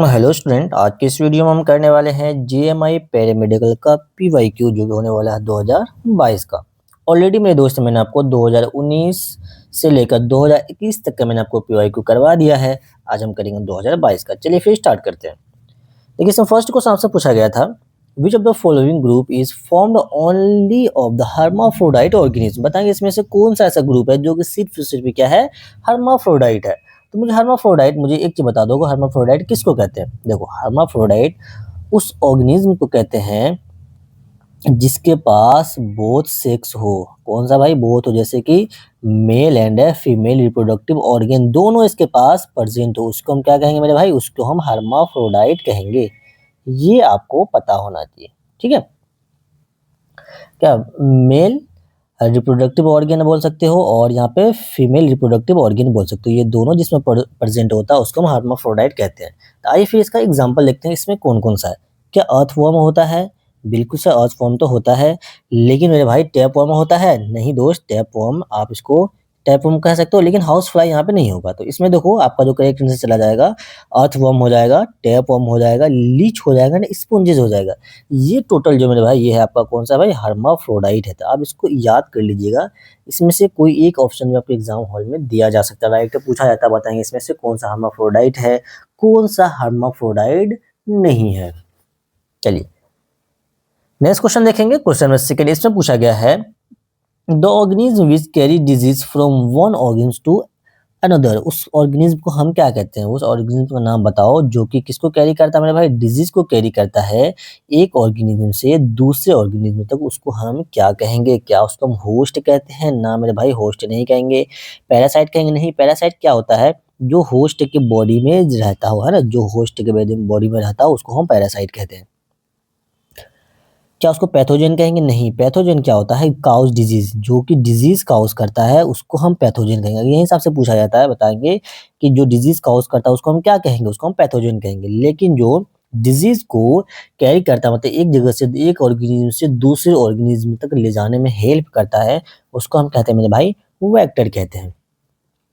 Hello student, आज के इस वीडियो में हम करने वाले हैं जीएमआई पैरामेडिकल का पीवाईक्यू जो कि होने वाला है 2022 का। ऑलरेडी मेरे दोस्त मैंने आपको 2019 से लेकर 2021 तक का मैंने आपको पीवाईक्यू करवा दिया है। आज हम करेंगे 2022 का। चलिए फिर स्टार्ट करते हैं। देखिए, इसमें फर्स्ट क्वेश्चन आपसे पूछा गया था, विच of the following group is formed only of the hermaphrodite organism. बताएंगे इसमें से कौन सा ऐसा ग्रुप है जो कि सिर्फ क्या है, हर्माफ्रोडाइट है। तो मुझे एक चीज बता दो, हर्माफ्रोडाइट किसको कहते हैं। देखो, हर्माफ्रोडाइट उस ऑर्गेनिज्म को कहते हैं जिसके पास बोथ सेक्स हो। कौन सा भाई? बोथ हो, जैसे कि male and female reproductive organ दोनों इसके पास प्रेजेंट हो, उसको हम क्या कहेंगे मेरे भाई? उसको हम हर्माफ्रोडाइट कहेंगे। ये आपको पता होना चाहिए, ठीक है। क्या मेल रिप्रोडक्टिव ऑर्गन बोल सकते हो और यहाँ पे फीमेल रिप्रोडक्टिव ऑर्गन बोल सकते हो। ये दोनों जिसमें प्रेजेंट होता है उसको हम हर्माफ्रोडाइट कहते हैं। तो आइए फिर इसका एग्जांपल देखते हैं, इसमें कौन कौन सा है। क्या अर्थवर्म होता है? बिल्कुल सर, अर्थवर्म तो होता है, लेकिन मेरे भाई टैपवर्म होता है? नहीं दोस्त, टैपवर्म आप इसको टैपवर्म कह सकते हो, लेकिन हाउस फ्लाई यहाँ पे नहीं होगा। तो इसमें देखो आपका जो करेक्ट आंसर चला जाएगा, अर्थवर्म हो जाएगा, टैपवर्म हो जाएगा, लीच हो जाएगा ना, स्पॉन्जेस हो जाएगा। ये टोटल जो मेरे भाई ये है आपका कौन सा भाई? हर्माफ्रोडाइट है। तो आप इसको याद कर लीजिएगा। इसमें से कोई एक ऑप्शन में आपके एग्जाम हॉल में दिया जा सकता है, राइट? पूछा जाता है, बताएंगे इसमें से कौन सा हर्माफ्रोडाइट है, कौन सा हर्माफ्रोडाइट नहीं है। चलिए नेक्स्ट क्वेश्चन देखेंगे। क्वेश्चन नंबर सेकंड, इसमें पूछा गया है, the organism which carry disease from one organ to another. उस ऑर्गेनिज्म को हम क्या कहते हैं? उस ऑर्गेनिज्म का नाम बताओ जो कि किसको कैरी करता है मेरे भाई? डिजीज को कैरी करता है एक ऑर्गेनिज्म से दूसरे ऑर्गेनिज्म तक। उसको हम क्या कहेंगे? क्या उसको हम होस्ट कहते हैं? ना मेरे भाई, होस्ट नहीं कहेंगे। पैरासाइट कहेंगे? नहीं। पैरासाइट क्या होता है? जो होस्ट के बॉडी में रहता हो, है ना, जो होस्ट के बॉडी में रहता हो उसको हम पैरासाइट कहते हैं। क्या उसको पैथोजन कहेंगे? नहीं। पैथोजन क्या होता है? काउज डिजीज, जो कि डिजीज काउज करता है उसको हम पैथोजन कहेंगे। यही हिसाब से पूछा जाता है, बताएंगे कि जो डिजीज काउज करता है उसको हम क्या कहेंगे? उसको हम पैथोजन कहेंगे। लेकिन जो डिजीज को कैरी करता है, मतलब एक जगह से एक ऑर्गेनिज्म से दूसरे ऑर्गेनिज्म तक ले जाने में हेल्प करता है, उसको हम कहते हैं मेरे भाई वेक्टर कहते हैं।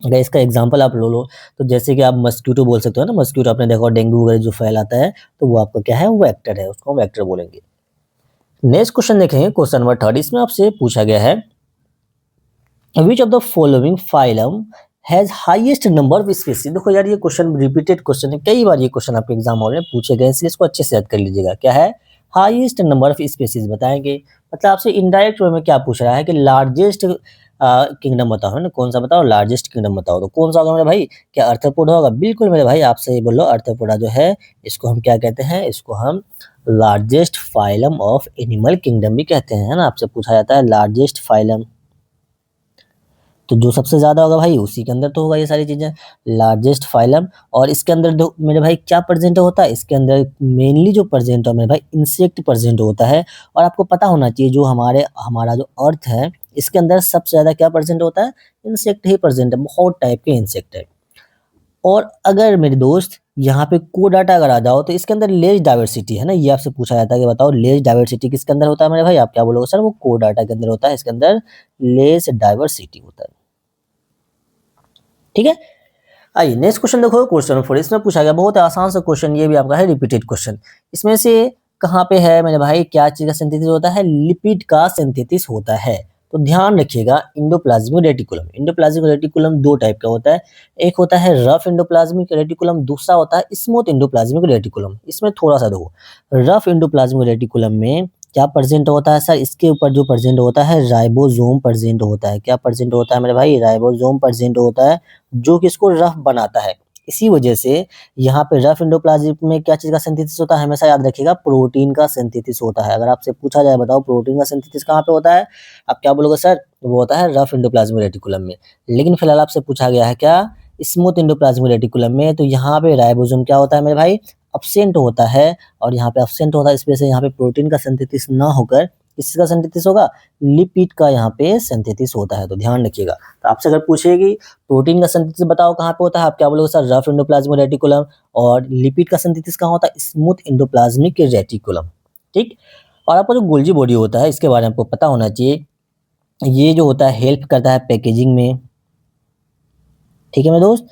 अगर इसका एग्जांपल आप लो तो जैसे कि आप मस्क्यूटो बोल सकते हो ना, मस्क्यूटो आपने देखा डेंगू वगैरह जो फैलाता है, तो वो आपका क्या है? वेक्टर है, उसको हम वेक्टर बोलेंगे। नेक्स्ट क्वेश्चन देखेंगे, क्वेश्चन नंबर थर्ड। इसमें आपसे पूछा गया है, विच of the following phylum has highest number of species. देखो यार, ये क्वेश्चन रिपीटेड क्वेश्चन है, कई बार ये क्वेश्चन आपके एग्जाम हॉल में पूछे गए, इसलिए इसको अच्छे से याद कर लीजिएगा। क्या है? हाईएस्ट नंबर ऑफ स्पीसीज बताएंगे। मतलब आपसे इनडायरेक्ट वे में क्या पूछ रहा है कि लार्जेस्ट किंगडम बताओ, है ना, कौन सा बताओ? लार्जेस्ट किंगडम बताओ। तो कौन सा होगा मेरे भाई? क्या अर्थ्रोपोडा होगा? बिल्कुल मेरे भाई, आप सही बोल लो। अर्थ्रोपोडा जो है इसको हम क्या कहते हैं? इसको हम largest phylum of animal kingdom भी कहते हैं, है ना। आपसे पूछा जाता है लार्जेस्ट फाइलम, तो जो सबसे ज्यादा होगा भाई उसी के अंदर तो होगा ये सारी चीजें, लार्जेस्ट फाइलम। और इसके अंदर दो मेरे भाई क्या प्रेजेंट होता है? इसके अंदर मेनली जो प्रेजेंट है मेरे भाई, इंसेक्ट प्रेजेंट होता है। और आपको पता होना चाहिए, जो हमारा जो अर्थ है इसके अंदर सबसे ज्यादा क्या प्रेजेंट होता है? इंसेक्ट ही प्रेजेंट है, बहुत टाइप के इंसेक्ट है। और अगर मेरे दोस्त यहाँ पे को डाटा अगर आ जाओ तो इसके अंदर लेज डाइवर्सिटी है ना, ये आपसे पूछा जाता है कि बताओ लेज डाइवर्सिटी किसके अंदर होता है मेरे भाई? आप क्या बोलोगे सर? वो को डाटा के अंदर होता है, इसके अंदर लेज डाइवर्सिटी होता है, ठीक है। आइए नेक्स्ट क्वेश्चन देखो, क्वेश्चन नंबर 4। इसमें पूछा गया बहुत आसान सा क्वेश्चन, ये भी आपका है रिपीटेड क्वेश्चन। इसमें से कहाँ पे है मेरे भाई, क्या चीज का सिंथेसिस होता है? लिपिड का सिंथेसिस होता है। तो ध्यान रखिएगा, इंडोप्लाज्मिक रेटिकुलम। इंडोप्लाज्मिक रेटिकुलम दो टाइप का होता है, एक होता है रफ इंडोप्लाज्मिक रेटिकुलम, दूसरा होता है स्मूथ इंडोप्लाज्मिक रेटिकुलम। इसमें थोड़ा सा देखो, रफ इंडोप्लाज्मिक रेटिकुलम में क्या प्रेजेंट होता है सर? इसके ऊपर जो प्रेजेंट होता है राइबोसोम प्रेजेंट होता है। क्या प्रेजेंट होता है मेरे भाई? राइबोसोम प्रेजेंट होता है, जो कि इसको रफ बनाता है। इसी वजह से यहाँ पे रफ इंडोप्लाज्म में क्या चीज का सिंथेसिस होता है? हमेशा याद रखिएगा, प्रोटीन का सिंथेसिस होता है। अगर आपसे पूछा जाए बताओ प्रोटीन का सिंथेसिस कहाँ पे होता है, आप क्या बोलोगे सर? वो होता है रफ इंडोप्लाज्मिक रेटिकुलम में। लेकिन फिलहाल आपसे पूछा गया है क्या? स्मूथ इंडोप्लाज्मिक रेटिकुलम में। तो यहाँ पे राइबोसोम क्या होता है मेरे भाई? अब्सेंट होता है। और यहाँ पे अब्सेंट होता है, इस वजह से यहाँ पे प्रोटीन का सिंथेसिस ना होकर किसका सिंथेसिस होगा? लिपिड का यहाँ पे सिंथेसिस होता है। तो ध्यान रखिएगा। तो आपसे अगर पूछेगी प्रोटीन का सिंथेसिस बताओ कहाँ पे होता है, आप क्या बोलोगे सर? Rough endoplasmic reticulum. और लिपिड का सिंथेसिस कहाँ होता है? स्मूथ इंडोप्लाज्मिक रेटिकुलम, ठीक। और आपका जो गोल्जी बॉडी होता है इसके बारे में आपको पता होना चाहिए, ये जो होता है हेल्प करता है पैकेजिंग में, ठीक है मेरे दोस्त।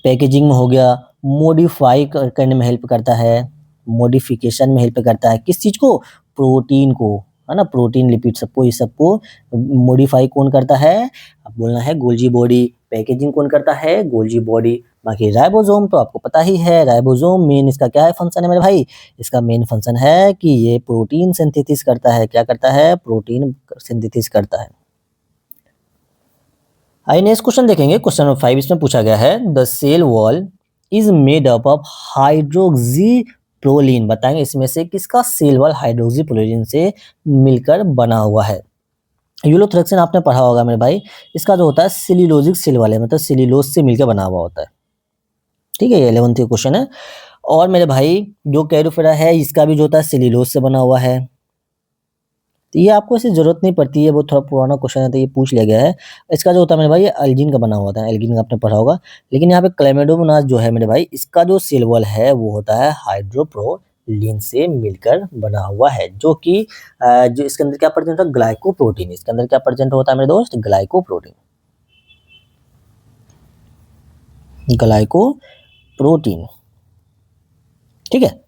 पैकेजिंग में हो गया, मॉडिफाई करने में हेल्प करता है, मॉडिफिकेशन में हेल्प करता है, किस चीज़ को? प्रोटीन को, है ना? प्रोटीन, लिपिड सबको, ये सबको मॉडिफाई कौन करता है? अब बोलना है गोल्जी बॉडी। पैकेजिंग कौन करता है? Golgi body. बाकी राइबोसोम तो आपको पता ही है, राइबोसोम मेन इसका क्या है फंक्शन है मेरे भाई? इसका मेन फंक्शन है कि ये प्रोटीन सिंथेसिस करता है। क्या करता है? प्रोटीन सिंथेसिस करता है। आइए नेक्स्ट क्वेश्चन देखेंगे। क्वेश्चन नंबर 5 इसमें पूछा गया है, the cell wall is made up of hydroxyproline. बताएंगे इसमें से किसका सेल वॉल हाइड्रोक्सी प्रोलीन से मिलकर बना हुआ है? यूलोथ्रेक्सिन आपने पढ़ा होगा मेरे भाई। इसका जो होता है सेल्यूलोजिक सेल वाले, मतलब सेल्यूलोज से मिलकर बना हुआ होता है। ठीक है, ये 11th क्वेश्चन है। और मेरे भाई जो कैरोफेरा है इसका भी जो होता है सेल्यूलोज से बना हुआ है। तो ये आपको इसकी जरूरत नहीं पड़ती है, वो थोड़ा पुराना क्वेश्चन है तो ये पूछ लिया गया है। इसका जो होता है मेरे भाई ये एल्गिन का बना हुआ होता है, एल्गिन का आपने पढ़ा होगा। लेकिन यहाँ पे क्लेमेडोमोनास जो है मेरे भाई, इसका जो सेल वॉल है वो होता है हाइड्रोप्रोलीन से मिलकर बना हुआ है, जो कि जो इसके अंदर क्या प्रेजेंट होता है? ग्लाइकोप्रोटीन। इसके अंदर क्या प्रेजेंट होता है मेरे दोस्त? ग्लाइकोप्रोटीन। ग्लाइकोप्रोटीन, ठीक है।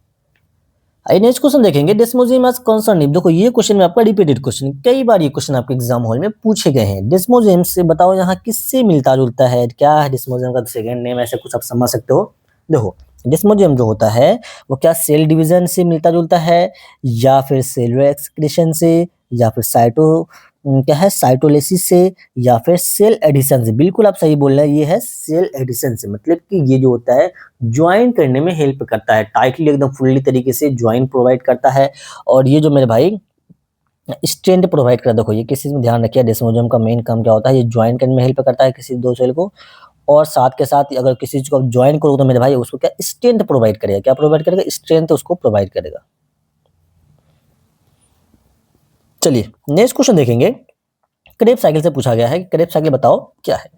आइए नेक्स्ट क्वेश्चन देखेंगे, डेस्मोजियम एज कंसर्न। देखो ये क्वेश्चन में आपका रिपीटेड क्वेश्चन, कई बार ये क्वेश्चन आपके एग्जाम हॉल में पूछे गए हैं। डेस्मोजियम से बताओ यहाँ किससे मिलता जुलता है? क्या है डेस्मोजियम का सेकंड नेम? ऐसे कुछ आप समझ सकते हो। देखो डेस्मोजियम जो होता है वो क्या सेल डिवीजन से मिलता जुलता है, या फिर सेलुलर एक्सक्रीशन से, या फिर क्या है साइटोलिसिस से, या फिर सेल एडिशन से। बिल्कुल आप सही बोल रहे हैं, ये है सेल एडिशन से। मतलब कि ये जो होता है ज्वाइन करने में हेल्प करता है, टाइटली एकदम फुल्ली तरीके से ज्वाइन प्रोवाइड करता है। और ये जो मेरे भाई स्ट्रेंथ प्रोवाइड करता है। देखो ये किस चीज में ध्यान रखिए, डेस्मोजियम का मेन काम क्या होता है? ये ज्वाइन करने में हेल्प करता है किसी दो सेल को, और साथ के साथ अगर किसी चीज को ज्वाइन करो तो मेरे भाई उसको क्या स्ट्रेंथ प्रोवाइड करेगा। क्या प्रोवाइड करेगा? स्ट्रेंथ उसको प्रोवाइड करेगा। चलिए नेक्स्ट क्वेश्चन देखेंगे। क्रेब साइकिल से पूछा गया है कि क्रेब साइकिल बताओ क्या है?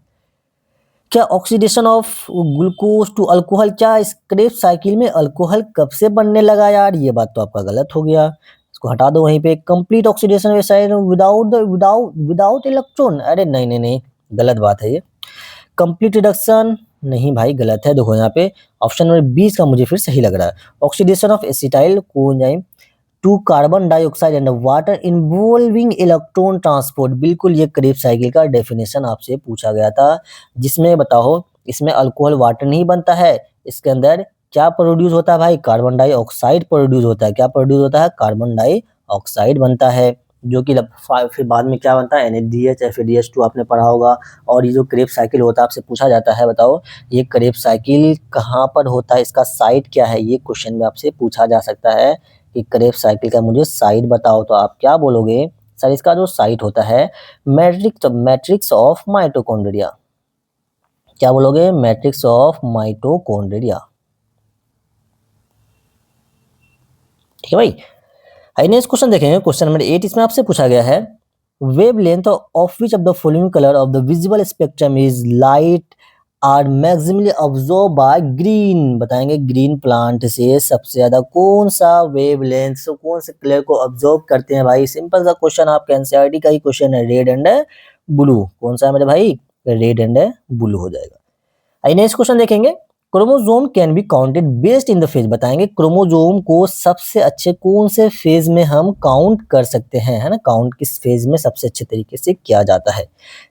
क्या oxidation of glucose to alcohol, क्या इस क्रेब साइकिल में अल्कोहल कब से बनने लगा यार? ये बात तो आपका गलत हो गया, इसको हटा दो वहीं पे। कंप्लीट ऑक्सीडेशन विदाउट इलेक्ट्रॉन, अरे नहीं नहीं नहीं, गलत बात है ये। कंप्लीट रिडक्शन, नहीं भाई गलत है। देखो यहाँ पे ऑप्शन नंबर 20 का मुझे फिर सही लग रहा है। Oxidation of acetyl coenzyme to carbon dioxide and water involving electron transport. बिल्कुल ये क्रेब साइकिल का डेफिनेशन आपसे पूछा गया था, जिसमें बताओ इसमें अल्कोहल वाटर नहीं बनता है, इसके अंदर क्या प्रोड्यूस होता है भाई? कार्बन डाइऑक्साइड प्रोड्यूस होता है। क्या प्रोड्यूस होता है? कार्बन डाइऑक्साइड बनता है, जो कि फिर बाद में क्या बनता है? NADH FADH2 आपने पढ़ा होगा। और ये जो क्रेब साइकिल होता है आपसे पूछा जाता है, बताओ ये क्रेब साइकिल कहाँ पर होता है, इसका साइट क्या है? ये क्वेश्चन में आपसे पूछा जा सकता है कि क्रेब साइकिल का मुझे साइट बताओ। तो आप क्या बोलोगे सर? इसका जो साइट होता है मैट्रिक्स ऑफ माइटोकॉन्ड्रिया। क्या बोलोगे? मैट्रिक्स ऑफ माइटोकॉन्ड्रिया, ठीक है भाई। नेक्स्ट क्वेश्चन देखेंगे, क्वेश्चन नंबर 8 इसमें आपसे पूछा गया है, wavelength of which of the following colour of the visible spectrum is light are maximally observe by green. बताएंगे ग्रीन प्लांट से सबसे ज्यादा कौन सा वेवलेंथ, कौन से कलर को ऑब्जर्व करते हैं भाई? सिंपल सा क्वेश्चन, आपके एनसीईआरटी का ही क्वेश्चन है, रेड एंड ब्लू। कौन सा है मेरे भाई? रेड एंड ब्लू हो जाएगा। आइए नेक्स्ट क्वेश्चन देखेंगे, chromosome can be counted based in the phase. बताएंगे क्रोमोसोम को सबसे अच्छे कौन से फेज में हम काउंट कर सकते हैं, है ना? काउंट किस फेज में सबसे अच्छे तरीके से किया जाता है?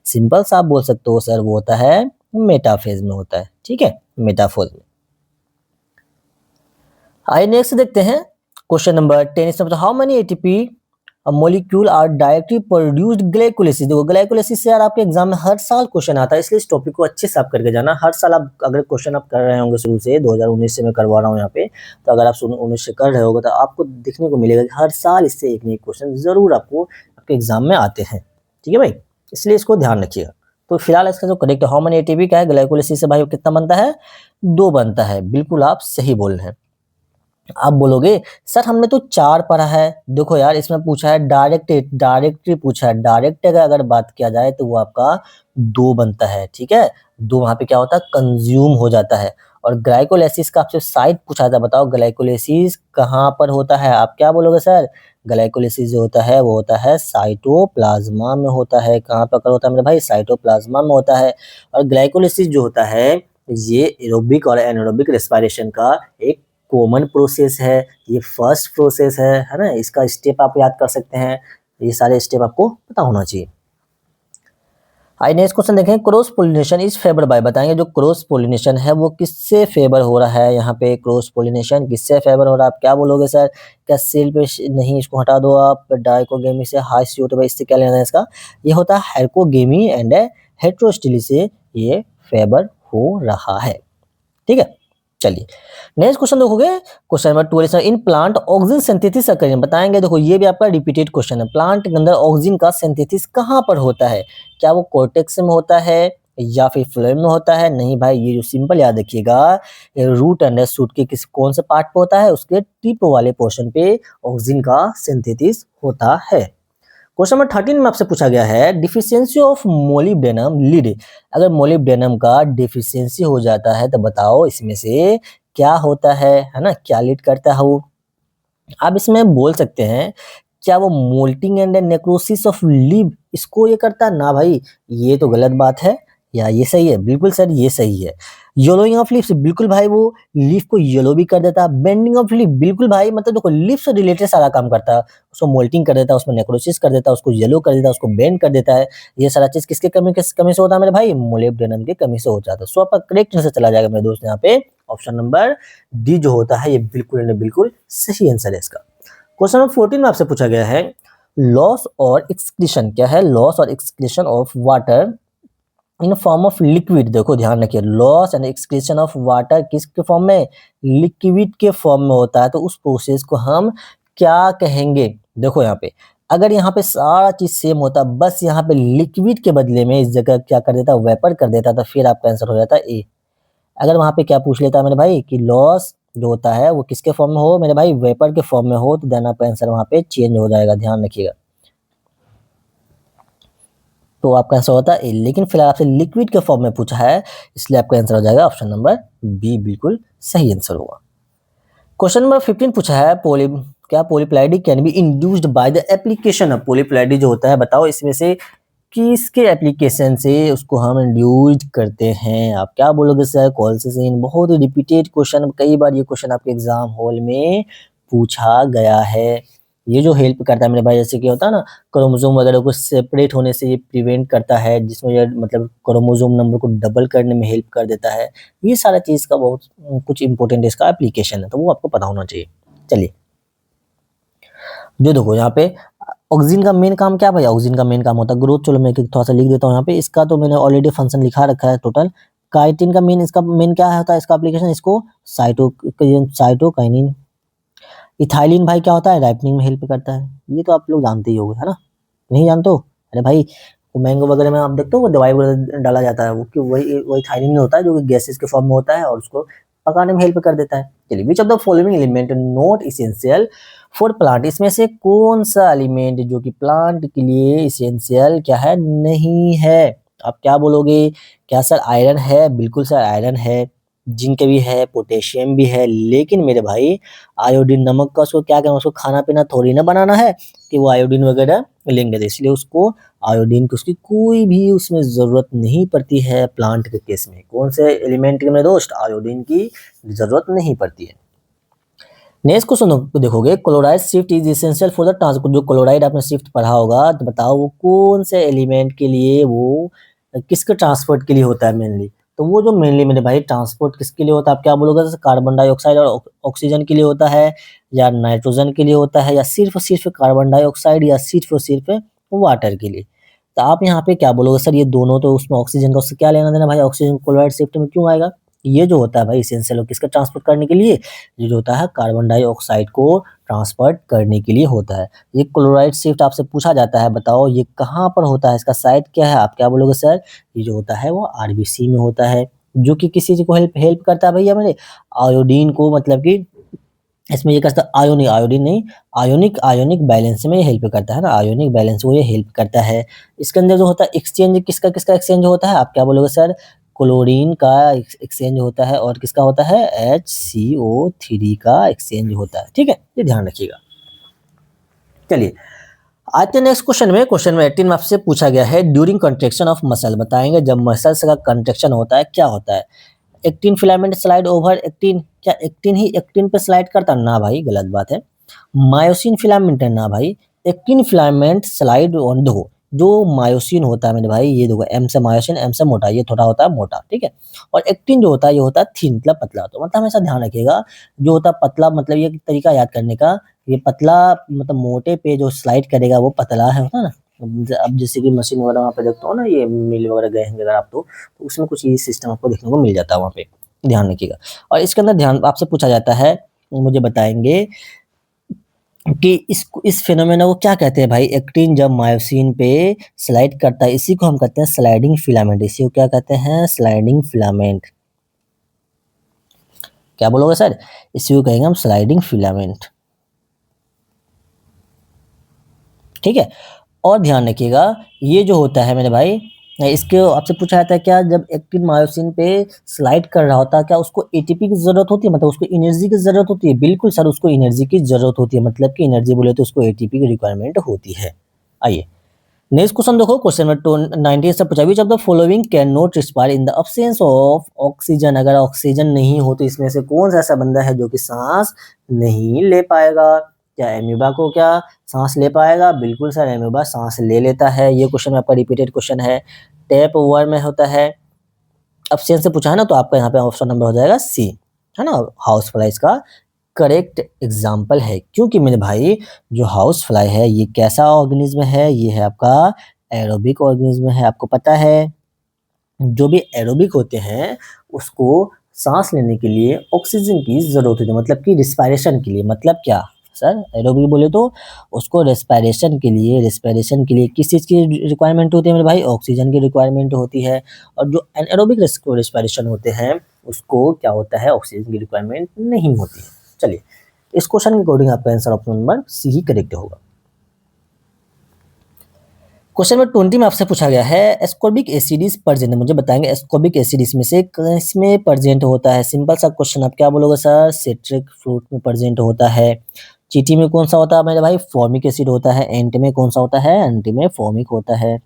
सिंपल सा आप बोल सकते हो सर, वो होता है मेटाफेज में होता है, ठीक है, मेटाफेज में। आइए नेक्स्ट देखते हैं क्वेश्चन नंबर 10 इसमें how many ATP molecule are directly produced glycolysis. देखो ग्लाइकोलाइसिस से यार आपके एग्जाम में हर साल क्वेश्चन आता है, इसलिए इस टॉपिक को अच्छे से आप करके जाना। हर साल आप अगर क्वेश्चन आप कर रहे होंगे शुरू से, 2019 से मैं करवा रहा हूँ यहाँ पे, तो अगर आप 19 से कर रहे होगे तो आपको देखने को मिलेगा कि हर साल इससे एक न एक क्वेश्चन जरूर आपको आपके एग्जाम में आते हैं, ठीक है भाई, इसलिए इसको ध्यान रखिएगा। तो फिलहाल इसका जो करेक्ट हाउ मेनी एटीपी क्या है, ग्लाइकोलाइसिस से भाई कितना बनता है? 2 बनता है। बिल्कुल आप सही बोल रहे हैं। आप बोलोगे सर हमने तो 4 पढ़ा है। देखो यार इसमें पूछा है डायरेक्टली पूछा है, डायरेक्ट अगर बात किया जाए तो वो आपका 2 बनता है, ठीक है। 2 वहां पे क्या होता है? कंज्यूम हो जाता है। और ग्लाइकोलाइसिस का आपसे साइट पूछा था, बताओ ग्लाइकोलाइसिस कहाँ पर होता है? आप क्या बोलोगे सर? ग्लाइकोलाइसिस जो होता है वो होता है साइटोप्लाज्मा में होता है। कहाँ पर होता है मेरे भाई? साइटोप्लाज्मा में होता है। और ग्लाइकोलाइसिस जो होता है ये एरोबिक और एनारोबिक रेस्पिरेशन का एक कॉमन प्रोसेस है, ये फर्स्ट प्रोसेस है ना। इसका स्टेप आप याद कर सकते हैं, ये सारे स्टेप आपको पता होना चाहिए। आइए नेक्स्ट क्वेश्चन देखें, cross pollination is favour bye, बताएंगे जो क्रॉस पोलिनेशन है वो किससे फेवर हो रहा है। यहाँ पे क्रॉस पोलिनेशन किससे फेवर हो रहा है, आप क्या बोलोगे सर, क्या सेल पे नहीं, इसको हटा दो आप, डाइकोगेमी से, हाई CO2, इससे क्या लेना है इसका, ये होता है हाइकोगेमी एंड हेटेरोस्टिली से ये फेवर हो रहा है, ठीक है। चलिए नेक्स्ट क्वेश्चन देखोगे, question number 12 in plant oxygen synthesis करें, बताएंगे। देखो ये भी आपका रिपीटेड क्वेश्चन है, प्लांट के अंदर ऑक्सीजन का सिंथेसिस कहाँ पर होता है, क्या वो कॉर्टेक्स में होता है या फिर फ्लोएम में होता है। नहीं भाई, ये जो सिंपल याद रखिएगा, रूट एंड शूट के किस कौन से पार्ट पे होता है, उसके टिप वाले पोर्शन पे ऑक्सीजन का सिंथेसिस होता है। क्वेश्चन नंबर 13 में आपसे पूछा गया है डिफिशियंसी ऑफ मोलिब्डेनम लीड, अगर मोलिब्डेनम का डिफिशियंसी हो जाता है तो बताओ इसमें से क्या होता है ना, क्या लीड करता है वो। आप इसमें बोल सकते हैं क्या वो moulting and necrosis of leave इसको ये करता है ना भाई, ये तो गलत बात है, या ये सही है, बिल्कुल सर ये सही है। येलोइंग ऑफ लीव्स, बिल्कुल भाई वो लीफ को येलो भी कर देता है। बेंडिंग ऑफ लीफ, बिल्कुल भाई, मतलब देखो लीफ से रिलेटेड सारा काम करता है, उसको मोल्टिंग कर देता है, उसमें नेक्रोसिस कर देता है, उसको येलो कर देता है, उसको बेंड कर देता है। ये सारा चीज किसके कमी से होता है मेरे भाई, मोलिब्डेनम की कमी से हो जाता है। सो आपका करेक्ट आंसर चला जाएगा मेरे दोस्त यहाँ पे ऑप्शन नंबर डी जो होता है, ये बिल्कुल बिल्कुल सही आंसर है इसका। क्वेश्चन नंबर 14 में आपसे पूछा गया है लॉस और एक्सक्रीशन, क्या है, लॉस और excretion of water in form of liquid. देखो ध्यान रखिए, loss and excretion of water किसके फॉर्म में, लिक्विड के फॉर्म में होता है, तो उस प्रोसेस को हम क्या कहेंगे। देखो यहाँ पे अगर यहाँ पे सारा चीज सेम होता, बस यहाँ पे लिक्विड के बदले में इस जगह क्या कर देता, वेपर कर देता, तो फिर आपका आंसर हो जाता ए। अगर वहां पे क्या पूछ लेता मेरे भाई कि लॉस जो होता है वो किसके फॉर्म में हो मेरे भाई, वेपर के फॉर्म में हो, तो देन आपका आंसर वहां पे चेंज हो जाएगा, ध्यान रखिएगा। तो आपका आंसर होता है ए, लेकिन फिलहाल आपसे लिक्विड के फॉर्म में पूछा है, इसलिए आपका आंसर हो जाएगा ऑप्शन नंबर बी, बिल्कुल सही आंसर होगा। क्वेश्चन नंबर 15 पूछा है क्या polyploidy can be induced by the application of, polyploidy जो होता है बताओ इसमें से किसके एप्लीकेशन से उसको हम इंड्यूस्ड करते हैं। आप क्या बोलोगे सर, कॉल्सिसिन, बहुत ही रिपीटेड क्वेश्चन, कई बार ये क्वेश्चन आपके एग्जाम हॉल में पूछा गया है। ये जो हेल्प करता है मेरे भाई, जैसे कि होता है ना क्रोमोसोम वगैरह को सेपरेट होने से ये प्रिवेंट करता है, जिसमें ये मतलब क्रोमोसोम नंबर को डबल करने में हेल्प कर देता है। ये सारा चीज का बहुत कुछ इंपॉर्टेंट इसका एप्लीकेशन है, तो वो आपको पता होना चाहिए। चलिए जो देखो यहाँ पे ऑक्सीजन का मेन काम क्या भाई, ऑक्सीजन का मेन काम होता है ग्रोथ। चलो मैं थोड़ा सा लिख देता हूँ यहाँ पे, इसका तो मैंने ऑलरेडी फंक्शन लिखा रखा है टोटल। काइटिन का मेन, इसका मेन क्या होता है, इसका एप्लीकेशन, इसको साइटोकाइनिन। इथाइलिन भाई क्या होता है, राइपनिंग में हेल्प करता है, ये तो आप लोग जानते ही होंगे है ना, नहीं जानते हो, अरे भाई वो मैंगो वगैरह में आप देखते हो वो दवाई वगैरह डाला जाता है, वो क्यों, वही वही थायलिन में होता है जो गैसेस के फॉर्म में होता है और उसको पकाने में हेल्प कर देता है। चलिए विच of the following element not essential for plant, इसमें से कौन सा एलिमेंट जो कि प्लांट के लिए इसेंशियल क्या है, नहीं है। आप क्या बोलोगे, क्या सर आयरन है, बिल्कुल सर आयरन है, जिंक भी है, पोटेशियम भी है, लेकिन मेरे भाई आयोडीन नमक का उसको क्या करना, उसको खाना पीना थोड़ी ना बनाना है कि वो आयोडीन वगैरह लेंगे, इसलिए उसको आयोडीन की उसकी कोई भी उसमें जरूरत नहीं पड़ती है प्लांट के केस में। कौन से एलिमेंट के मेरे दोस्त, आयोडीन की जरूरत नहीं पड़ती है। नेक्स्ट क्वेश्चन देखोगे, chloride shift is essential for the transport, जो क्लोराइड आपने शिफ्ट पढ़ा होगा तो बताओ वो कौन से एलिमेंट के लिए, वो किसके ट्रांसपोर्ट के लिए होता है मेनली। तो वो जो मेनली मेरे भाई ट्रांसपोर्ट किसके लिए होता है, आप क्या बोलोगे, जैसे कार्बन डाइऑक्साइड और ऑक्सीजन के लिए होता है, या नाइट्रोजन के लिए होता है, या सिर्फ कार्बन डाइऑक्साइड, या सिर्फ वाटर के लिए। तो आप यहाँ पे क्या बोलोगे सर, ये दोनों तो उसमें ऑक्सीजन का उससे क्या लेना देना भाई, ऑक्सीजन क्लोराइड शिफ्ट में क्यों आएगा। ये जो होता है भाई इसेंशियल किसका ट्रांसपोर्ट करने के लिए, ये जो होता है कार्बन डाइऑक्साइड को ट्रांसपोर्ट करने के लिए होता है। ये क्लोराइड शिफ्ट आपसे पूछा जाता है, बताओ ये कहाँ पर होता है, इसका साइट क्या है, आप क्या बोलोगे सर, ये जो होता है वो आरबीसी में होता है, जो कि किसी चीज को हेल्प करता है भैया मेरे, आयोडीन को, मतलब कि इसमें ये करता है आयोनिक, आयोडीन नहीं, आयोनिक बैलेंस में हेल्प करता है ना, आयोनिक बैलेंस को ये हेल्प करता है। इसके अंदर जो होता है एक्सचेंज, किसका किसका एक्सचेंज होता है, आप क्या बोलोगे सर, क्लोरीन का एक्सचेंज होता है, और किसका होता है, HCO3 का एक्सचेंज होता है, ठीक है, ये ध्यान रखिएगा। चलिए आते नेक्स्ट क्वेश्चन में, क्वेश्चन में 18 में आपसे पूछा गया है ड्यूरिंग कंट्रेक्शन ऑफ मसल, बताएंगे जब मसल्स का कंट्रेक्शन होता है क्या होता है। Actin filament slide over actin, क्या एक्टिन ही एक्टिन पे स्लाइड करता? ना भाई, गलत बात है। मायोसिन फिलामेंट है ना भाई, एक्टिन फिलामेंट स्लाइड ऑन, देखो जो मायोसिन होता है मेरे भाई, ये देखो एम से मायोसिन, एम से मोटा, ये थोड़ा होता है मोटा, ठीक है। और एक्टिन जो होता है ये होता है थिन, मतलब पतला। तो मतलब हमेशा ध्यान रखिएगा, जो होता है पतला, मतलब ये तरीका याद करने का, ये पतला मतलब मोटे पे जो स्लाइड करेगा वो पतला है, होता है ना। अब जैसे कि मशीन वगैरह वहाँ पे देखते हो ना, ये मिल वगैरह गए हैं अगर आप, तो उसमें कुछ ये सिस्टम आपको देखने को मिल जाता है वहाँ पे, ध्यान रखिएगा। और इसके अंदर ध्यान आपसे पूछा जाता है, मुझे बताएंगे कि इस फिनोमेना को क्या कहते हैं भाई, एक्टिन जब मायोसिन पे स्लाइड करता है, इसी को हम कहते हैं स्लाइडिंग फिलामेंट। इसी को क्या कहते हैं? Sliding filament. क्या बोलोगे सर? इसी को कहेंगे हम स्लाइडिंग फिलामेंट, ठीक है। और ध्यान रखिएगा, ये जो होता है मेरे भाई, इसके आपसे पूछा जाता है क्या, जब एक्टिन मायोसिन पे स्लाइड कर रहा होता है, क्या उसको एटीपी की जरूरत होती है, मतलब उसको एनर्जी की जरूरत होती है? बिल्कुल सर, उसको एनर्जी की जरूरत होती है, मतलब कि एनर्जी बोले तो उसको एटीपी की रिक्वायरमेंट होती है। आइए नेक्स्ट क्वेश्चन देखो, क्वेश्चन नंबर 90 से पूछा, विच of the following can not respire in the absence of oxygen. अगर ऑक्सीजन नहीं हो तो इसमें से कौन सा ऐसा बंदा है जो कि सांस नहीं ले पाएगा? क्या एम्यूबा को क्या सांस ले पाएगा? बिल्कुल सर, एम्यूबा सांस ले लेता है। ये क्वेश्चन आपका रिपीटेड क्वेश्चन है, टैप वर में होता है। अब्सेंस से पूछा है ना, तो आपका यहाँ पे ऑप्शन नंबर हो जाएगा सी, है ना। हाउस फ्लाई इसका करेक्ट एग्जाम्पल है, क्योंकि मेरे भाई जो हाउस फ्लाई है ये कैसा ऑर्गेनिज्म है? ये है आपका एरोबिक ऑर्गेनिज्म है। आपको पता है जो भी एरोबिक होते हैं उसको सांस लेने के लिए ऑक्सीजन की जरूरत होती है, मतलब कि रिस्पायरेशन के लिए। मतलब क्या सर, एरोबिक बोले तो उसको रेस्पिरेशन के लिए किस चीज़ की रिक्वायरमेंट होती है मेरे भाई? ऑक्सीजन की रिक्वायरमेंट होती है। और जो एनाएरोबिक रेस्पिरेशन होते हैं उसको क्या होता है? ऑक्सीजन की रिक्वायरमेंट नहीं होती है। चलिए, इस क्वेश्चन के अकॉर्डिंग आपका आंसर ऑप्शन नंबर सी ही करेक्ट होगा। क्वेश्चन नंबर 20 में आपसे पूछा गया है, एस्कॉर्बिक एसिड इज प्रेजेंट। मुझे बताएंगे एस्कॉर्बिक एसिड इसमें से किसमें प्रेजेंट होता है? सिंपल सा क्वेश्चन, आप क्या बोलोगे सर? सिट्रिक फ्रूट में प्रेजेंट होता है। चींटी में कौन सा होता है मेरे भाई? फॉर्मिक एसिड होता है। एंट में कौन सा होता है? एंट में फॉर्मिक होता है।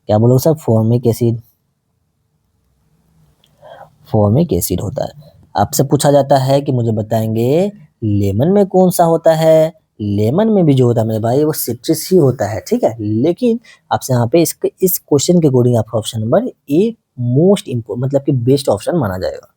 क्या बोलोगे sir? Formic acid, formic acid होता है। आपसे पूछा जाता है कि मुझे बताएंगे लेमन में कौन सा होता है? लेमन में भी जो होता है मेरे भाई वो सिट्रस ही होता है, ठीक है। लेकिन आपसे यहाँ पे इसके इस क्वेश्चन के अकॉर्डिंग आपका option number a most important, मतलब कि बेस्ट ऑप्शन माना जाएगा।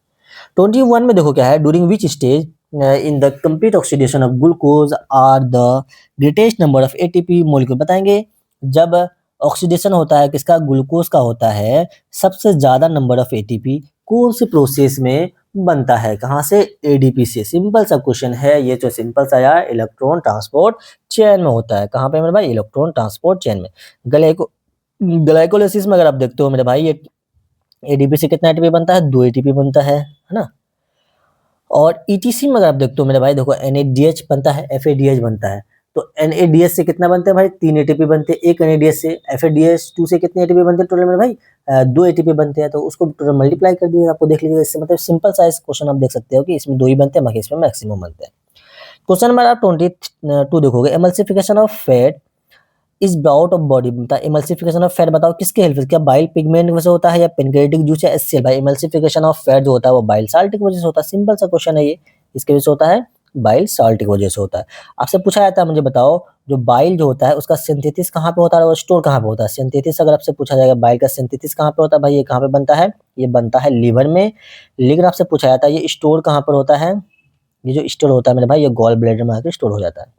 21 में देखो क्या है, during which stage in the complete oxidation of glucose are the greatest number of ATP molecule. बताएंगे जब ऑक्सीडेशन होता है किसका? ग्लूकोज का होता है, सबसे ज्यादा नंबर ऑफ एटीपी कौन से प्रोसेस में बनता है? कहाँ से? एडीपी से। सिंपल सा क्वेश्चन है ये, जो सिंपल सा यार, इलेक्ट्रॉन ट्रांसपोर्ट चेन में होता है। कहाँ पे मेरे भाई? इलेक्ट्रॉन ट्रांसपोर्ट चेन में। ग्लाइकोलाइसिस में अगर आप देखते हो मेरे भाई, ये एडीपी से कितना एटीपी बनता है? 2 एटीपी बनता है ना। और ईटीसी में अगर आप देखते हो मेरे भाई, देखो एनएडीएच बनता है, एफएडीएच बनता है। तो एनएडीएच से कितना बनते हैं भाई? 3 एटीपी बनते हैं एक एनएडीएच से। एफएडीएच 2 से कितने एटीपी बनते हैं टोटल मेरे भाई? 2 एटीपी बनते हैं। तो उसको टोटल मल्टीप्लाई कर दिए, आपको देख लीजिएगा। इससे मतलब सिंपल साइज क्वेश्चन आप देख सकते हो कि इसमें 2 ही बनते हैं, बाकी इसमें मैक्सिमम बनते हैं। क्वेश्चन नंबर आप 22 देखोगे, emulsification of fat is brought of body. Emulsification of fat बताओ किसके हेल्प से? क्या बाइल पिगमेंट वजह से होता है या पेनक्रियाटिक जूस या एचसीएल? भाई इमल्सिफिकेशन ऑफ फैट जो होता है वो बाइल साल्ट की वजह से होता है। सिंपल सा क्वेश्चन है ये, इसके वजह से होता है, बाइल साल्ट की वजह से होता है। आपसे पूछा जाता है, मुझे बताओ जो बाइल जो होता है उसका सिंथेसिस कहाँ पे होता है और स्टोर कहाँ पे होता है? सिंथेसिस अगर आपसे पूछा जाएगा बाइल का सिंथेसिस कहाँ पे होता है भाई, ये कहाँ पे बनता है? ये बनता है लीवर में। लेकिन आपसे पूछा जाता है ये स्टोर कहाँ पर होता है? ये जो स्टोर होता है मेरे भाई, ये गॉल ब्लैडर में आकर स्टोर हो जाता है।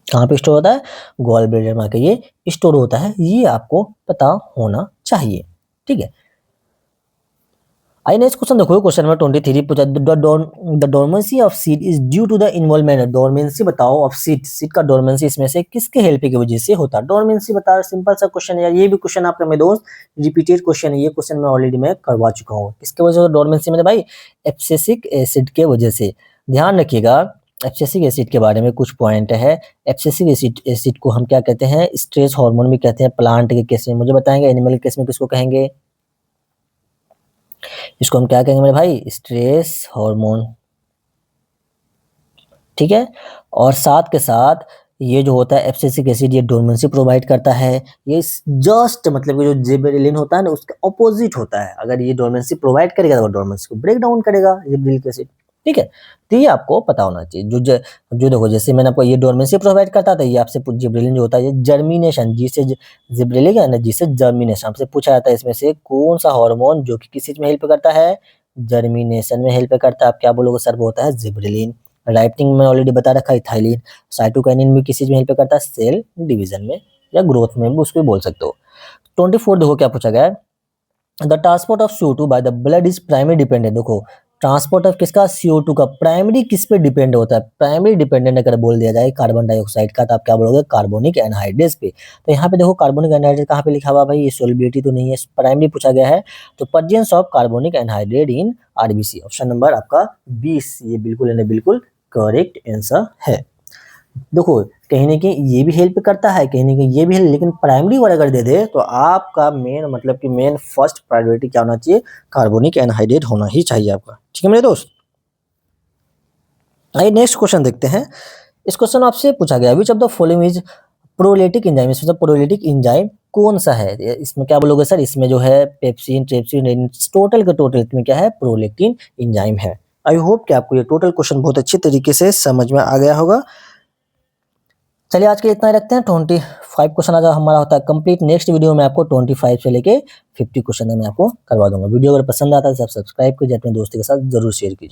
कहाँ पे स्टोर होता है? गॉल ब्लैडर में आके ये स्टोर होता है, ये आपको पता होना चाहिए, ठीक है। आइए नेक्स्ट क्वेश्चन देखो, क्वेश्चन नंबर 23 पूछा, the dormancy of seed is due to the involvement. Dormancy बताओ ऑफ सीड, सीड का डोरमेंसी इसमें से किसके हेल्प की वजह से होता है? डोरमेंसी बता, सिंपल सा क्वेश्चन है यार। ये भी क्वेश्चन आपका मेरे दोस्त रिपीटेड क्वेश्चन है, ये क्वेश्चन मैं ऑलरेडी मैं करवा चुका हूँ। किसके वजह से डोरमेंसी मेरे भाई? एब्सिसिक एसिड के वजह से। ध्यान रखिएगा, एब्सिसिक एसिड के बारे में कुछ पॉइंट है। एब्सिसिक एसिड को हम क्या कहते हैं? स्ट्रेस हार्मोन भी कहते हैं। प्लांट के केस में मुझे बताएंगे, एनिमल के केस में किसको कहेंगे? इसको हम क्या कहेंगे मेरे भाई? स्ट्रेस हार्मोन, ठीक है। और साथ के साथ ये जो होता है एब्सिसिक एसिड ये डोर्मेंसी प्रोवाइड करता है। ये जस्ट मतलब कि जो जिबरेलिन होता है ना उसके ऑपोजिट होता है। अगर ये डोर्मेंसी प्रोवाइड करेगा तो डोर्मेंसी को ब्रेक डाउन करेगा जिबरेलिक एसिड। ठीक है, तो ये आपको पता होना चाहिए। जो देखो जैसे मैंने आपको ये डोर्मेंसी प्रोवाइड करता था, ये आपसे जिबरेलिन जो होता है ये जर्मिनेशन, जिससे जिबरेलिक है ना जिससे जर्मिनेशन आपसे पूछा जाता है इसमें से कौन सा हार्मोन जो कि किस चीज में हेल्प करता है, जर्मिनेशन में हेल्प करता है। आप क्या बोलोगे सर वो होता है जिबरेलिन। राइटिंग में ऑलरेडी बता रखा है इथाइलिन। साइटोकाइनिन भी किस चीज में हेल्प करता है, सेल डिवीजन में या ग्रोथ में भी उसको बोल सकते हो। 24 देखो क्या पूछा गया है, the transport of CO2 by the blood is primary dependent. देखो ट्रांसपोर्ट ऑफ किसका, CO2 का। प्राइमरी किस पे डिपेंड होता है, प्राइमरी डिपेंडेंट अगर बोल दिया जाए कार्बन डाइऑक्साइड का तो आप क्या बोलोगे कार्बोनिक एनहाइड्रेस पे। तो यहाँ पे देखो कार्बोनिक एनहाइड्रेट कहाँ पे लिखा हुआ भाई, ये सोलिबिलिटी तो नहीं है, प्राइमरी पूछा गया है। तो presence of carbonic anhydride in RBC, option number आपका 20 ये बिल्कुल करेक्ट आंसर है। देखो कहीं न कहीं ये भी हेल्प करता है, कहीं न कहीं ये भी है, लेकिन प्राइमरी वाला अगर दे दे तो आपका मेन मतलब कि मेन फर्स्ट प्रायोरिटी क्या होना चाहिए, कार्बोनिक एनहाइड्रेट होना ही चाहिए आपका। ठीक है मेरे दोस्त। आइए नेक्स्ट क्वेश्चन देखते हैं। इस क्वेश्चन आपसे पूछा गया which of the following is proteolytic enzyme, इसमें प्रोलिटिक एंजाइम कौन सा है। इसमें क्या बोलोगे सर, इसमें जो है पेप्सिन, ट्रिप्सिन, टोटल का टोटल इसमें क्या है, प्रोलेक्टिन एंजाइम है। आई होप कि आपको ये टोटल क्वेश्चन बहुत अच्छी तरीके से समझ में आ गया होगा। चलिए आज के लिए इतना ही रखते हैं। 25 क्वेश्चन आज हमारा होता है कंप्लीट। नेक्स्ट वीडियो में आपको 25 से लेके 50 क्वेश्चन मैं आपको करवा दूंगा। वीडियो अगर पसंद आता है सब सब्सक्राइब कीजिए, अपने दोस्तों के साथ जरूर शेयर कीजिए।